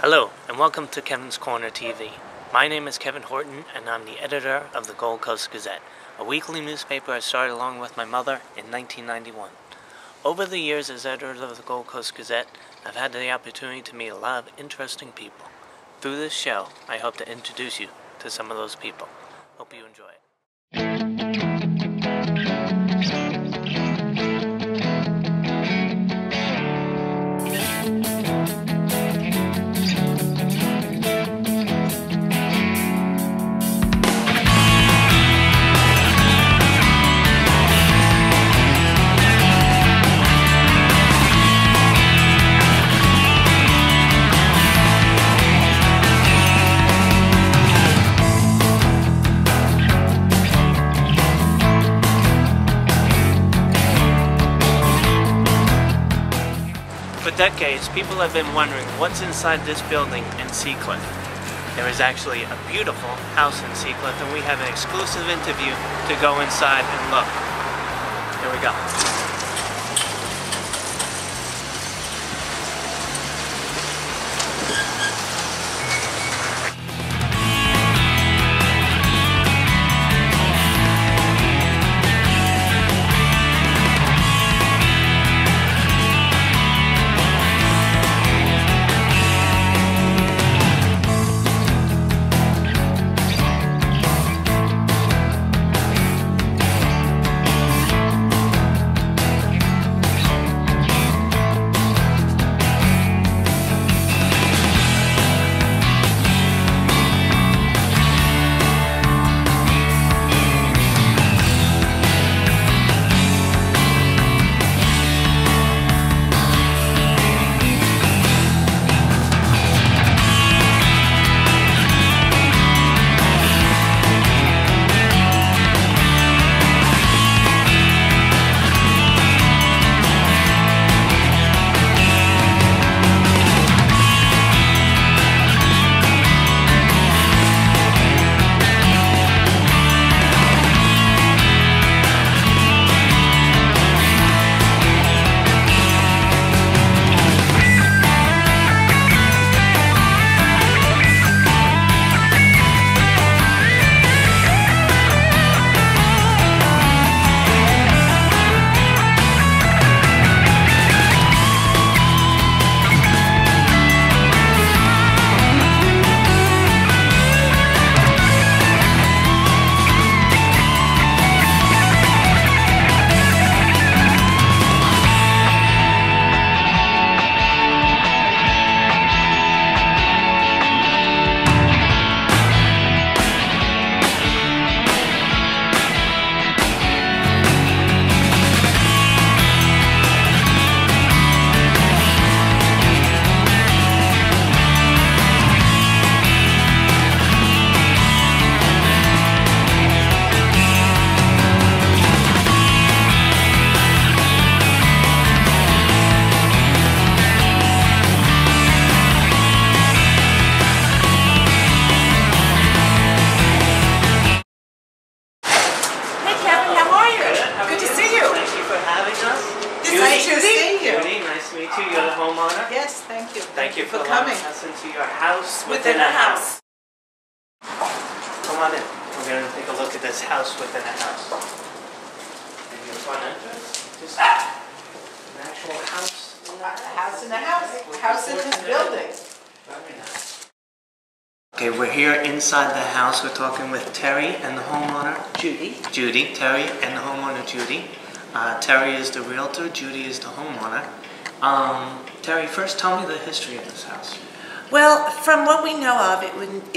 Hello, and welcome to Kevin's Corner TV. My name is Kevin Horton, and I'm the editor of the Gold Coast Gazette, a weekly newspaper I started along with my mother in 1991. Over the years as editor of the Gold Coast Gazette, I've had the opportunity to meet a lot of interesting people. Through this show, I hope to introduce you to some of those people. Hope you enjoy it. For decades, people have been wondering what's inside this building in Seacliff. There is actually a beautiful house in Seacliff, and we have an exclusive interview to go inside and look. Here we go. You're the homeowner? Yes, thank you. Thank you for coming us into your house within a house. Come on in. We're going to take a look at this house within a house. And your front entrance, just an actual house in the house. A house in the house. House in this building. Very nice. Okay, we're here inside the house. We're talking with Terry and the homeowner, Judy. Terry and the homeowner, Judy. Terry is the realtor, Judy is the homeowner. Terry, first tell me the history of this house. Well, from what we know of, it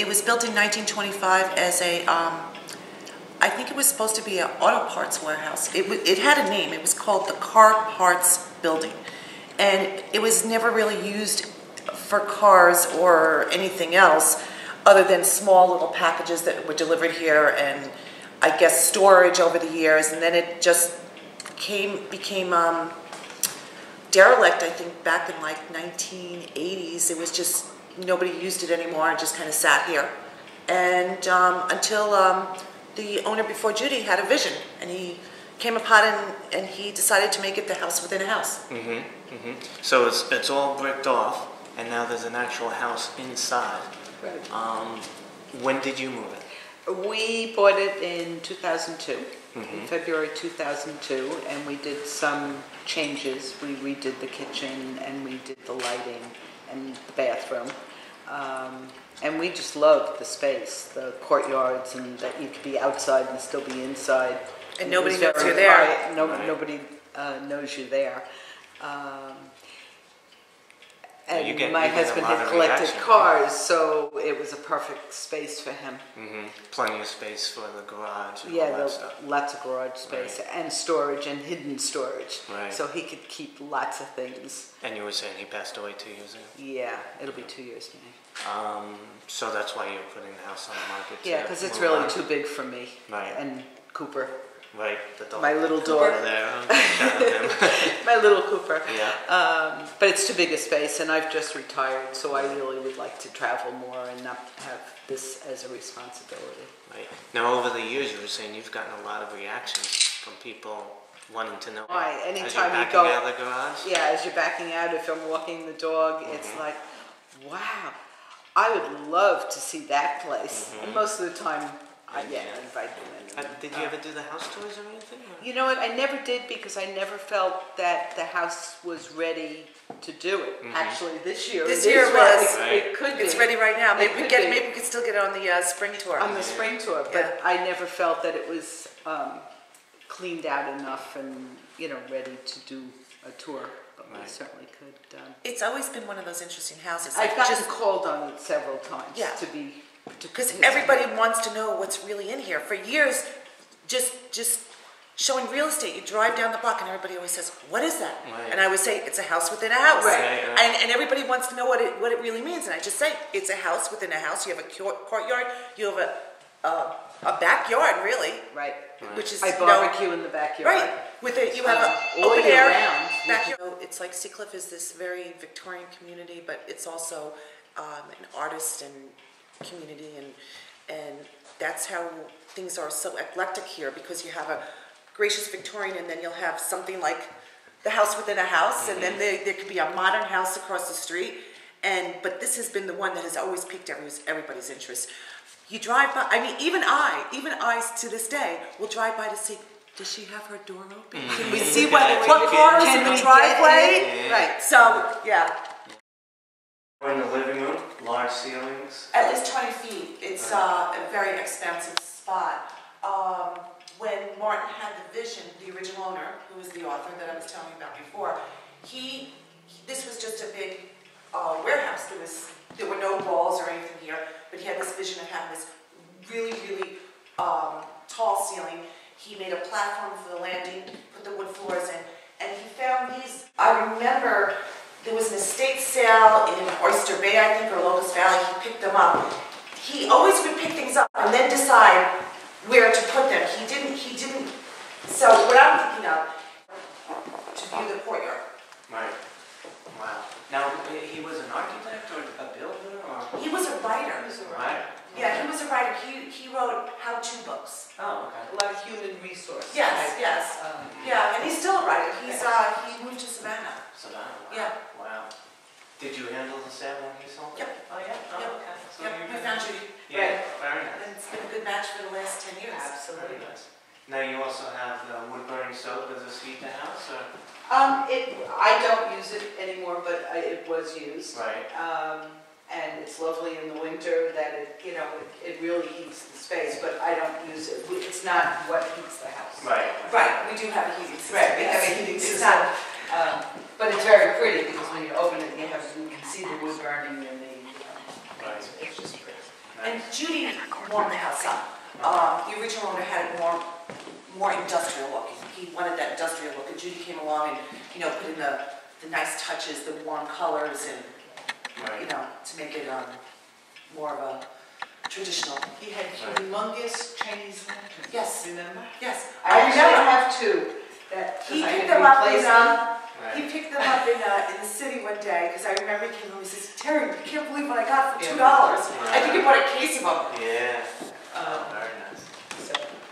was built in 1925 as a, I think it was supposed to be an auto parts warehouse. It had a name. It was called the Car Parts Building. And it was never really used for cars or anything else other than small little packages that were delivered here and I guess storage over the years. And then it just became derelict, I think, back in like 1980s. It was just, nobody used it anymore and just kind of sat here. And until the owner before Judy had a vision, and he came upon it and he decided to make it the house within a house. So it's all bricked off. and now there's an actual house inside. Right. When did you move it? We bought it in 2002, in February 2002, and we did some changes. We redid the kitchen and we did the lighting and the bathroom. And we just loved the space, the courtyards, and that you could be outside and still be inside. And nobody knows you're there. Quiet. Nobody knows you there. And my husband had collected cars, so it was a perfect space for him. Plenty of space for the garage and all Yeah, that stuff. lots of garage space and storage and hidden storage. Right. So he could keep lots of things. And you were saying he passed away 2 years ago? Yeah, it'll be 2 years now. So that's why you're putting the house on the market. Yeah, because it's really too big for me. Right. And Cooper. Right, the dog. My little Cooper dog. there. Shout out him. My little Cooper. Yeah. But it's too big a space, and I've just retired, so I really would like to travel more and not have this as a responsibility. Right. Now, over the years, you were saying you've gotten a lot of reactions from people wanting to know. Why? Anytime as you're backing you go out of the garage? Yeah, as you're backing out, if I'm walking the dog, it's like, wow, I would love to see that place. And most of the time, I invite them in. Did you ever do the house tours or anything? Or? You know what? I never did because I never felt that the house was ready to do it. Actually, this year This it year is was. ready. It could be. It's ready right now. Maybe It could be. maybe we could still get it on the spring tour. On the spring tour, but I never felt that it was cleaned out enough and ready to do a tour. But we certainly could. It's always been one of those interesting houses. I've gotten called on it several times. Yeah. Because everybody wants to know what's really in here. For years, just showing real estate, you drive down the block and everybody always says, "What is that?" Right. And I would say, "It's a house within a house." Right. And everybody wants to know what it really means. And I just say, "It's a house within a house. You have a courtyard. You have a backyard, really." Right. Which is I barbecue in the backyard. Right. With it, you have an all open year air round. backyard. It's like Seacliff is this very Victorian community, but it's also an artist and community, and that's how things are so eclectic here, because you have a gracious Victorian, and then you'll have something like the house within a house, and then there could be a modern house across the street, but this has been the one that has always piqued everybody's interest. You drive by, I mean, even I to this day will drive by to see, does she have her door open? Can we see what car is in the driveway? Right. So, yeah. We're in the living room, large ceilings. At least 20 feet. It's a very expansive spot. When Martin had the vision, the original owner, who was the author that I was telling you about before, this was just a big warehouse. There were no walls or anything here, but he had this vision of having this really, really tall ceiling. He made a platform for the landing, put the wood floors in, and he found these. I remember there was an estate sale in Oyster Bay, I think, or Locust Valley. He picked them up. He always would pick things up and then decide where to put them. He didn't. So what I'm thinking of, to view the courtyard. Right. Wow. Now, he was an architect or a builder, or? He was a writer. Right. Yeah, he was a writer. He wrote how-to books. Oh, okay. A lot of human resource. Yes. Yeah, and he's still a writer. He moved to Savannah. Savannah. Wow. Yeah. Wow. Did you handle the sale when you sold it? Yep. Oh, yeah? Oh, Yep. okay. So Yep, you're we found you. Yeah, very nice. And it's been a good match for the last 10 years. Very nice. Now you also have the wood-burning stove. Does this heat the house, or? I don't use it anymore, but it was used. Right. And it's lovely in the winter that it really heats the space, but I don't use it. It's not what heats the house. Right. Right, we do have a heating system. Right, we have a heating system. It's not, but it's very pretty because when you open it, you can see the wood burning and Right. it's just pretty. And Judy warmed the house up. The original owner had it more industrial looking. He wanted that industrial look, and Judy came along and put in the nice touches, the warm colors, and to make it more of a traditional. He had humongous Chinese lanterns. Yes. Remember? Yes. I remember have two. He picked them up in the city one day, because I remember he came home and he says, "Terry, you can't believe what I got for $2. I think he bought a case of them." Yeah. Very nice.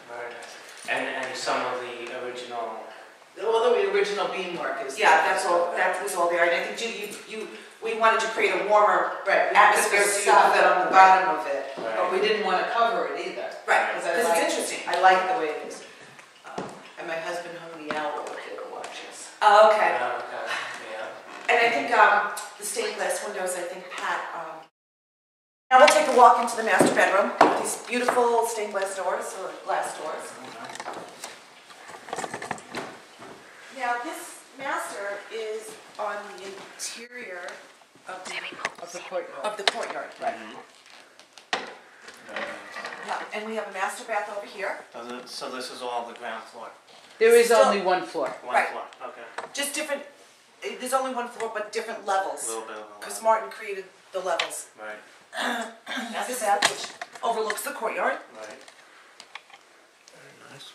Very nice. And some of the original. All the original beam work is. Yeah, that was all there. And I think Judy, we we wanted to create a warmer atmosphere Put the so you stuff could- on the bottom of it, Right. but we didn't want to cover it either. Right, Because because it's interesting. I like the way it is. And my husband hung the owl over there to watch us. Oh, okay. Yeah, okay. Yeah. And I think the stained glass windows, I think Pat, now we'll take a walk into the master bedroom. These beautiful stained glass doors, or glass doors. Now this master is on the interior of Of the courtyard. the courtyard. Right. Yeah, and we have a master bath over here. So this is all the ground floor? There is Still- only one floor. One Right. floor, okay. Just different, there's only one floor, but different levels. A little bit of a Because lot. Martin created the levels. Right, That's the bath, which overlooks the courtyard. right. Very nice.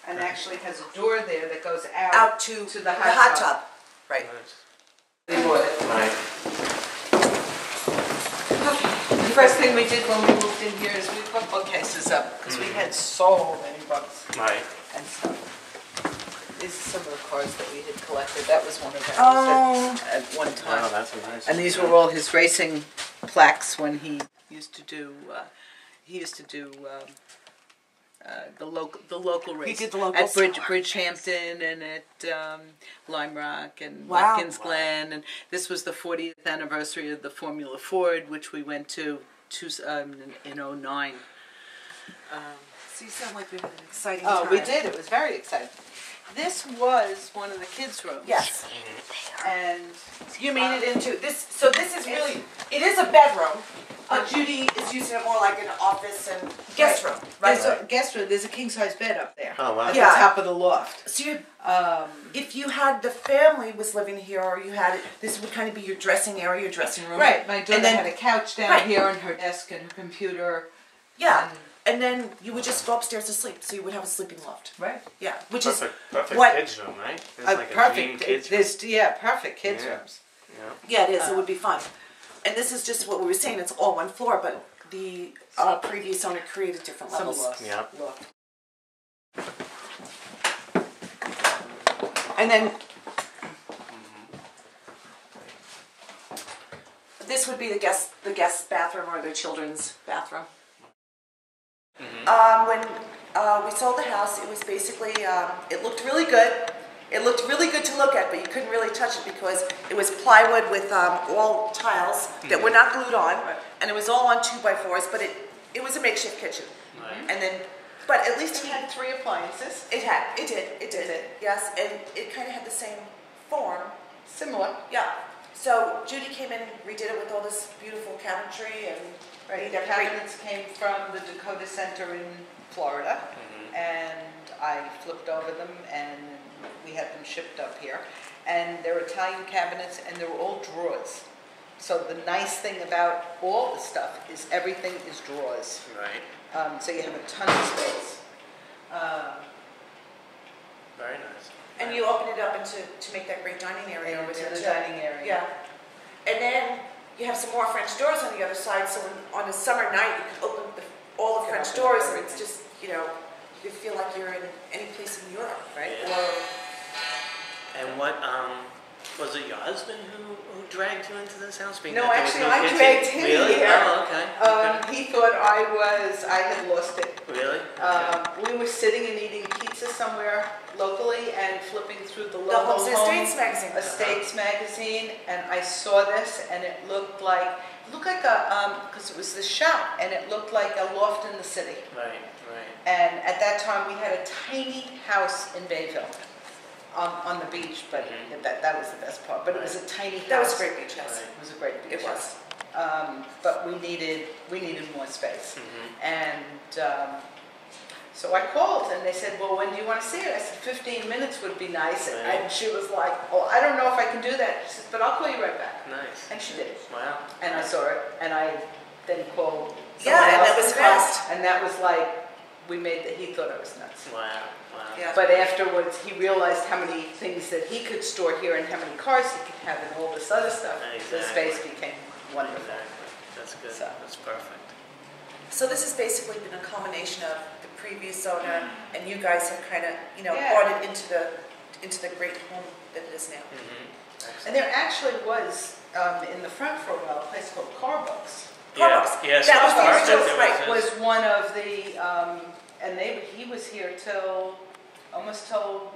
And actually has a door there that goes Out to the hot hot tub. Right. Nice. They bought it. Right. The first thing we did when we moved in here is we put bookcases up because we had so many books Right. and stuff. These are some of the cards that we had collected. That was one of ours at one time. Oh, that's a nice. And these were all his racing plaques when he used to do. The local race. He did the locals. At Bridgehampton and at Lime Rock and Wow. Watkins Glen, and this was the 40th anniversary of the Formula Ford, which we went to in '09. So you sound like we had an exciting Oh, time. we did. It was very exciting. This was one of the kids' rooms. Yes. And You made it into this. So this is really, it is a bedroom, but Judy is using it more like an office and guest room, right? there's a guest room. There's a king-size bed up there. Oh, wow. At Yeah. the top of the loft. So you, if you had the family was living here, or you had it, this would kind of be your dressing area, your dressing room. Right. My daughter And then- had a couch down Right. here and her desk and her computer. Yeah. And then you would just go upstairs to sleep, so you would have a sleeping loft. Right. Yeah, which Perfect what- kids room, right? It's like a dream Perfect. kids room. This, yeah, perfect kids Yeah. rooms. Yeah. yeah, it is. It would be fun. And this is just what we were saying. It's all one floor, but the previous owner created different Some levels. loft. Yeah. Loft. And then this would be the guest bathroom or the children's bathroom. When we sold the house, it was basically it looked really good. It looked really good to look at, but you couldn't really touch it because it was plywood with all tiles that were not glued on, and it was all on 2x4s. But it was a makeshift kitchen, Right. and then but at least It had 3 appliances. it did. Yes, and it kind of had the same form. Similar. Yeah. So Judy came in and redid it with all this beautiful cabinetry and Right. made The that great. cabinets came from the Dakota Center in Florida, and I flipped over them and we had them shipped up here. And they're Italian cabinets and they're all drawers. So the nice thing about all the stuff is everything is drawers. Right. So you have a ton of space. Very nice. And you open it up to make that great dining area over Into there the too. dining area. Yeah. And then you have some more French doors on the other side, so on a summer night you can open all the You can French open doors and everything. it's just, you feel like you're in any place in Europe. Right? Yeah. And what, was it your husband who dragged you into this house? Being No, that there was actually, no I kitchen? dragged him Really? here. Oh, okay. Okay. He thought I had lost it. Really? We were sitting and eating pizza somewhere locally and flipping through the The local Homes and Estates magazine. Estates magazine, and I saw this, and it looked like a because it was the shop, and it looked like a loft in the city. Right, right. And at that time, we had a tiny house in Bayville, on the beach, but that was the best part. But it was a tiny house. That was a great beach house. Right. It was a great beach It was. house. But we needed more space. And so I called and they said, well, when do you want to see it? I said, 15 minutes would be nice. Right. And she was like, oh, I don't know if I can do that. She said, but I'll call you right back. Nice. And she did. Wow. And I saw it, and I then called Yeah, someone and else that was to come, fast. And that was like, he thought I was nuts. Wow, wow. Yeah. But afterwards, he realized how many things that he could store here and how many cars he could have and all this other stuff. The Exactly. space became wonderful. Exactly. That's good. So. That's perfect. So this has basically been a culmination of the previous owner, and you guys have kind of, Yeah. brought it into the into the great home that it is now. And there actually was, in the front for a while, a place called Carbooks. Yeah, That was the original, right. Was one of the, and he was here till, almost till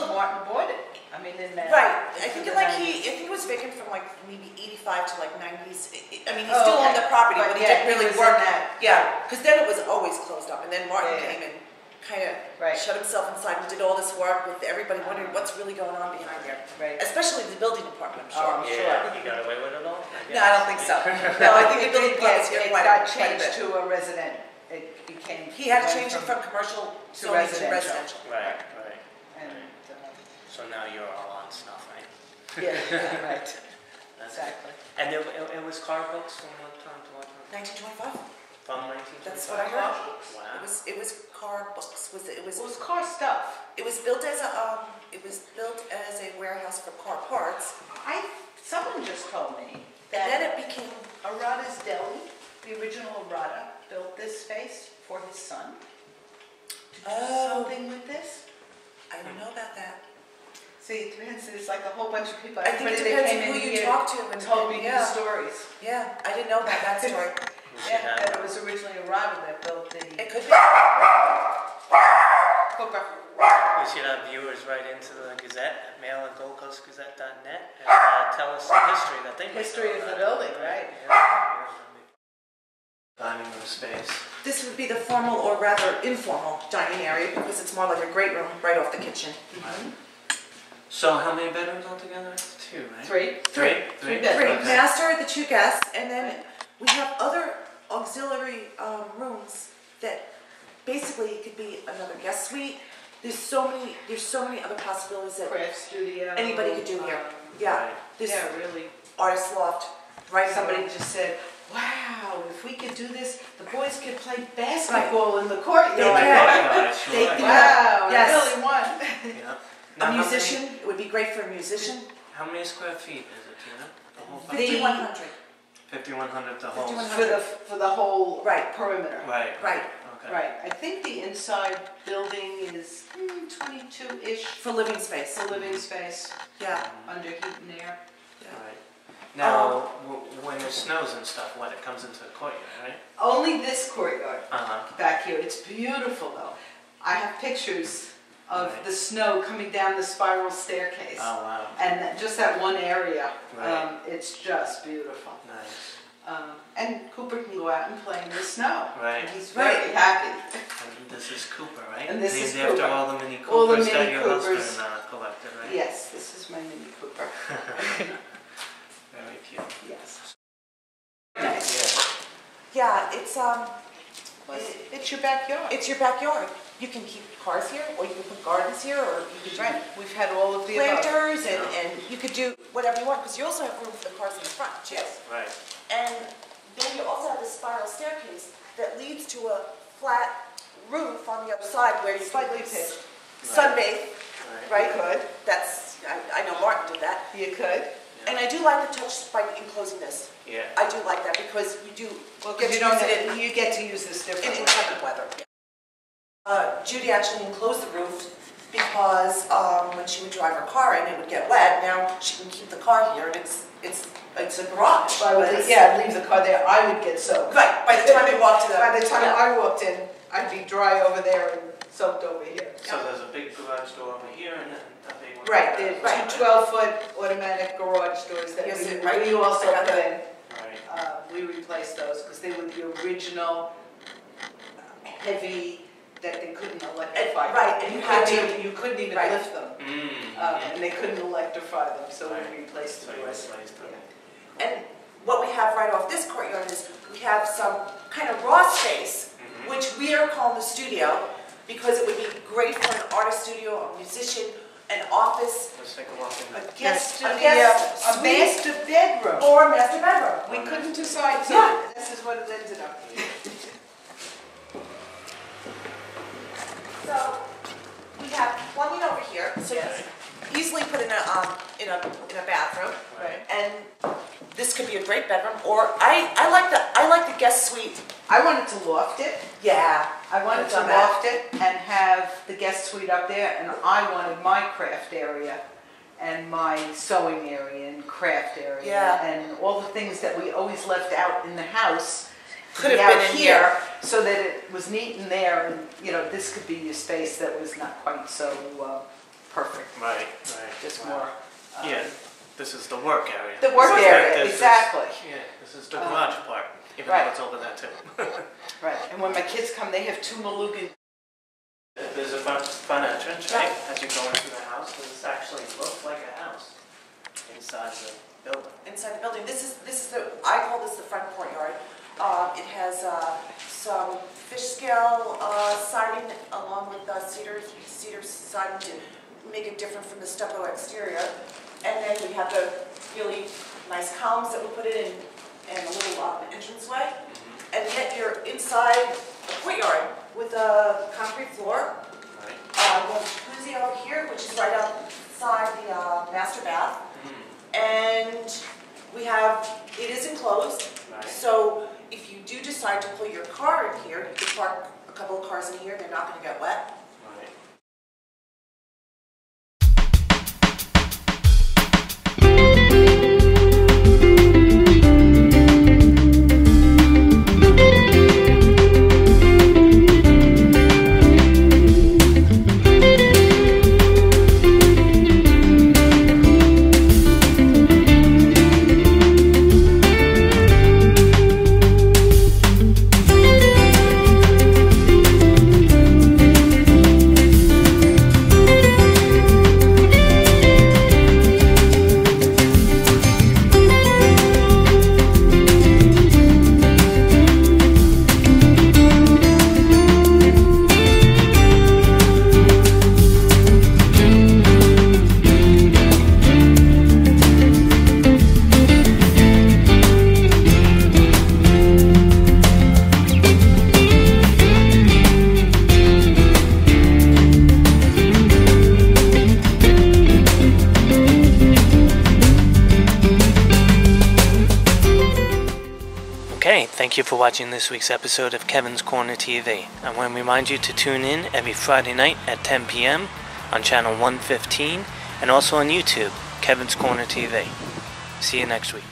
Martin bought it. I mean, in that. Right. I think he was vacant from like maybe 85 to like 90s. I mean, he still owned the property, but he didn't really work. Yeah, because then it was always closed up, and then Martin came and kind of shut himself inside and did all this work with everybody wondering what's really going on behind there. Right. Especially the building department, I'm sure. I'm sure. You got away with it all? No, I don't think so. No, I think the building department's here It quite got a changed bit. to a resident. It became. He had to change it from commercial to zoning residential. Right. And, So now you're all on stuff, right? yeah, right. That's Exactly. And it was car books from what time to what time? 1925. From 1925? That's what I heard. Wow. It was car books. It was car stuff. It was built as a warehouse for car parts. Someone just told me And then that it became Arata's Deli, the original Arata, built this space for his son to do something with this. I don't know about that. See, it depends. It's like a whole bunch of people. I think it Everybody that depends came on who in you here talk to and told me these stories. Yeah, I didn't know about that story. Yeah, that it was originally Arata that built the It could be. cooker. We should have viewers write into the Gazette at mail@goldcoastgazette.net and tell us the history that they might History know of the about. building, right? Dining room space. This would be the formal or rather informal dining area because it's more like a great room right off the kitchen. So how many bedrooms altogether? Two, right? Three. Three Three bedrooms. master, the two guests, and then we have other auxiliary rooms that basically could be another guest suite. There's so many other possibilities that Craft studio. anybody could do here. Yeah, Right. this Yeah, really. artist loft, right? Somebody just said, wow, if we could do this, the boys could play basketball in the courtyard. They can. They can. Wow, Yes. I really won. Yeah. A musician, it would be great for a musician. How many square feet is it, do you know? The whole thing? 5,100. 5,100 the whole. 5,100. For the whole Right. perimeter. Right. Right. Okay. Right. I think the inside building is 22-ish For living space. for living space, Yeah. under heat and air. Right. Now, when it snows and stuff, it comes into the courtyard, right? Only this courtyard Uh-huh. back here. It's beautiful though. I have pictures of Right. the snow coming down the spiral staircase. Oh, wow. And just that one area, Right. it's just beautiful. Nice. And Cooper can go out and play in the snow. Right. And he's very happy. And this is Cooper, right? And this Named is after Cooper. all the Mini Coopers All the that Mini your Coopers. husband collected, right? Yes, this is my Mini Cooper. Very cute. Yes. Yeah. Yeah, It's your backyard. it's your backyard. You can keep cars here, or you can put gardens here, or you could do Right. We've had all of the above. planters, and you could do whatever you want, because you also have room for the cars in the front, too. Yes. Right. And then you also have this spiral staircase that leads to a flat roof on the other side where you Slightly can pitched. sunbathe, Right. right? Could. That's, I know Martin did that. You could. And I do like the touch by enclosing this. Yeah. I do like that because you do Well, get because to use it you get to use this in differently. inclement weather. Judy actually enclosed the roof because when she would drive her car in, it would get wet. Now she can keep the car here, and it's a garage. I would, but it's- leave the car there. I would get soaked. Right. By the time you walk to the By the time yeah. I walked in, I'd be dry over there and soaked over here. So there's a big garage door over here and then a big one. Right, the Right. two 12-foot automatic garage doors that Yes, we right. we also I got put that. in. Right. We replaced those because they were the original heavy that they couldn't electrify. Right, and You couldn't even Right. lift them, and they couldn't electrify them, so Right. we replaced So the you doors. replaced them. And what we have right off this courtyard is we have some kind of raw space, which we are calling the studio, because it would be great for an artist studio, a musician, an office, Let's take a walk in A there. guest A studio, guest a suite. master bedroom. or a master bedroom. We couldn't decide, so Yeah. this is what it ended up. So we have plumbing over here, so Yes. you easily put in a bathroom, Right. and this could be a great bedroom, or I like the guest suite. I wanted to loft it. Yeah. I wanted to loft it and have the guest suite up there, and I wanted my craft area and my sewing area and craft area and all the things that we always left out in the house could have been in here, so that it was neat in there, and you know, this could be a space that was not quite so perfect. Right. Just more. Yeah, this is the work area. The work area, exactly. This is the garage part, even right. though it's over there too. Right, and when my kids come, they have 2 Malugan. There's a front entrance, right? As you go into the house, this actually looks like a house inside the building. Inside the building, this is the, I call this the front courtyard. It has some fish scale siding along with cedar siding to make it different from the stucco exterior. And then we have the really nice columns that we put in and a little entranceway. And yet you're inside a courtyard with a concrete floor. Right. We have a jacuzzi over here, which is right outside the master bath. And we have, it is enclosed. Right. So if you do decide to pull your car in here, you can park a couple of cars in here, they're not going to get wet. Okay, thank you for watching this week's episode of Kevin's Corner TV. I want to remind you to tune in every Friday night at 10 p.m. on channel 115 and also on YouTube, Kevin's Corner TV. See you next week.